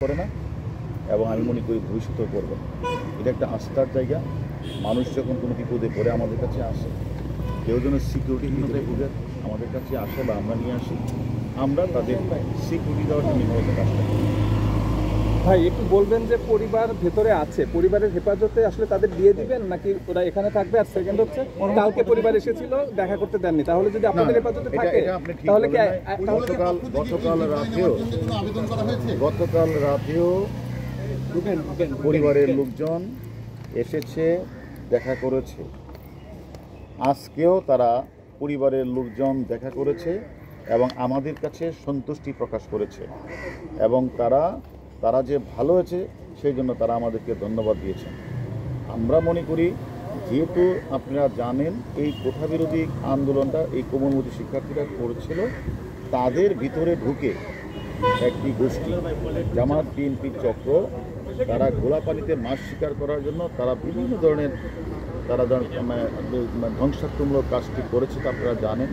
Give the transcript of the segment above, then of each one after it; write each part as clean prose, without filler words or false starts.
করে না এবং আমি মনে করি ভবিষ্যতেও করবে। এটা একটা আস্থার জায়গা। মানুষ যখন কোনো বিপদে পড়ে আমাদের কাছে আসে, কেউ যেন সিকিউরিটিহীনতায় ভুগে আমাদের কাছে আসে বা আমরা নিয়ে আসি, আমরা তাদের সিকিউরিটি দেওয়ার জন্য মূলত কাজটা করি। ভাই একটু বলবেন যে পরিবার ভেতরে আছে, পরিবারের হেফাজতে আসলে তাদের দিয়ে দিবেন নাকি ওরা এখানে থাকবে? আর সেকেন্ড হচ্ছে, কালকে পরিবার এসেছিল দেখা করতে দেননি, তাহলে যদি আপনাদের হেফাজতে থাকে তাহলে কি গতকাল রাতেও পরিবারের লোকজন এসেছে, দেখা করেছে। আজকেও তারা পরিবারের লোকজন দেখা করেছে এবং আমাদের কাছে সন্তুষ্টি প্রকাশ করেছে এবং তারা যে ভালো হয়েছে সেই জন্য তারা আমাদেরকে ধন্যবাদ দিয়েছেন। আমরা মনে করি, যেহেতু আপনারা জানেন এই কোঠাবিরোধী আন্দোলনটা এই কোমলমতি শিক্ষার্থীরা করেছিল, তাদের ভিতরে ঢুকে একটি গোষ্ঠী জামাত বিএনপি চক্র, তারা গোলাপানিতে মাছ শিকার করার জন্য তারা বিভিন্ন ধরনের ধ্বংসাত্মমূলক কাজটি করেছে। আপনারা জানেন,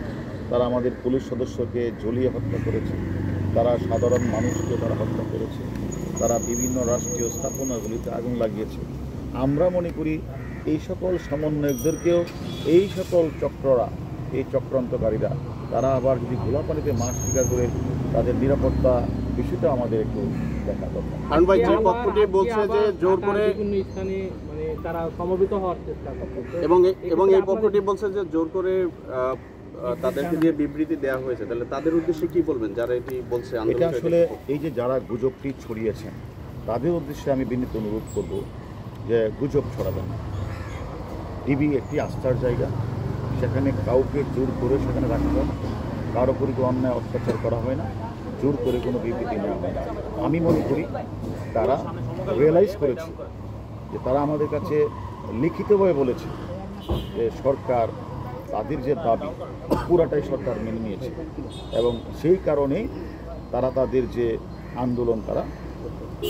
তারা আমাদের পুলিশ সদস্যকে ঝুলিয়ে হত্যা করেছে, তারা সাধারণ মানুষকে তারা হত্যা করেছে, তারা বিভিন্ন রাষ্ট্রীয় স্থাপনাগুলিতে আগুন লাগিয়েছে। আমরা মনে করি এই সকল সমন্বয়কদেরকেও এই সকল চক্ররা, এই চক্রান্তকারীরা, তারা আবার যদি গোলাপানিতে মাছ শিকার করে তাদের নিরাপত্তা বিষয়টা আমাদের একটু দেখা দরকার। কারণ ভাই যে পক্ষটি বলছে যে জোর করে বিভিন্ন স্থানে মানে তারা সমবেত হওয়ার চেষ্টা করছে এবং এই পক্ষটি বলছে যে জোর করে তাদেরকে দিয়ে বিবৃতি দেওয়া হয়েছে, তাহলে তাদের উদ্দেশ্যে কি বলবেন যারা এটি বলছে? এটা আসলে এই যে যারা গুজবটি ছড়িয়েছেন তাদের উদ্দেশ্যে আমি বিনীত অনুরোধ করব যে গুজব ছড়াবেন না। টিভি একটি আস্থার জায়গা, সেখানে কাউকে জোর করে সেখানে রাখা হয় না, কারো উপরে কোনো অন্যায় অত্যাচার করা হয় না, জোর করে কোনো বিবৃতি নেওয়া হয় না। আমি মনে করি তারা রিয়েলাইজ করেছে যে তারা আমাদের কাছে লিখিতভাবে বলেছে যে সরকার তাদের যে দাবি পুরাটাই সরকার মেনে নিয়েছে এবং সেই কারণেই তারা তাদের যে আন্দোলন তারা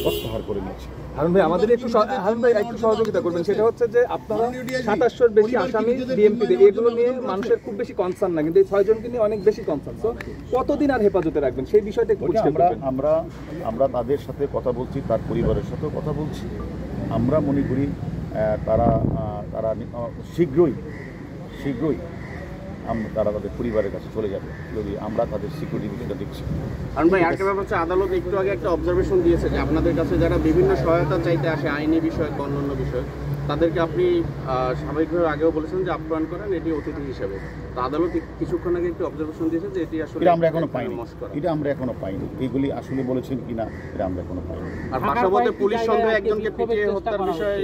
প্রত্যাহার করে নিয়েছে। হারুন ভাই আমাদের একটু সহযোগিতা করবেন, সেটা হচ্ছে যে আপনারা 2700-র বেশি আসামি বিএনপিতে, এগুলো নিয়ে মানুষের খুব বেশি কনসার্ন না, কিন্তু এই 6 জনকে নিয়ে অনেক বেশি কনসার্ন। তো কতদিন আর হেফাজতে রাখবেন সেই বিষয়টা একটু আমরা তাদের সাথে কথা বলছি, তার পরিবারের সাথেও কথা বলছি। আমরা মনে করি তারা শীঘ্রই তারা তাদের পরিবারের কাছে চলে যাবে যদি আমরা তাদের সিকিউরিটি বিষয়টা দেখছি। কারণ ভাই আরেকটা ব্যাপার হচ্ছে, আদালত একটু আগে একটা অবজারভেশন দিয়েছে যে আপনাদের কাছে যারা বিভিন্ন সহায়তা চাইতে আসে আইনি বিষয় অন্যান্য বিষয়, তাদেরকে আপনি স্বাভাবিকভাবে আগেও বলেছেন যে আপ্যায়ন করেন এটি অতিথি হিসেবে। তো আদালত কিছুক্ষণ আগে একটু অবজারভেশন দিয়েছে যে এটি আসলে আমরা এখনো পাইনি। এইগুলি আসলে বলেছেন কিনা এটা আমরা এখনো পাইনি। আর পাশাপাশি পুলিশ সন্দেহে একজনকে পিটিয়ে হত্যার বিষয়ে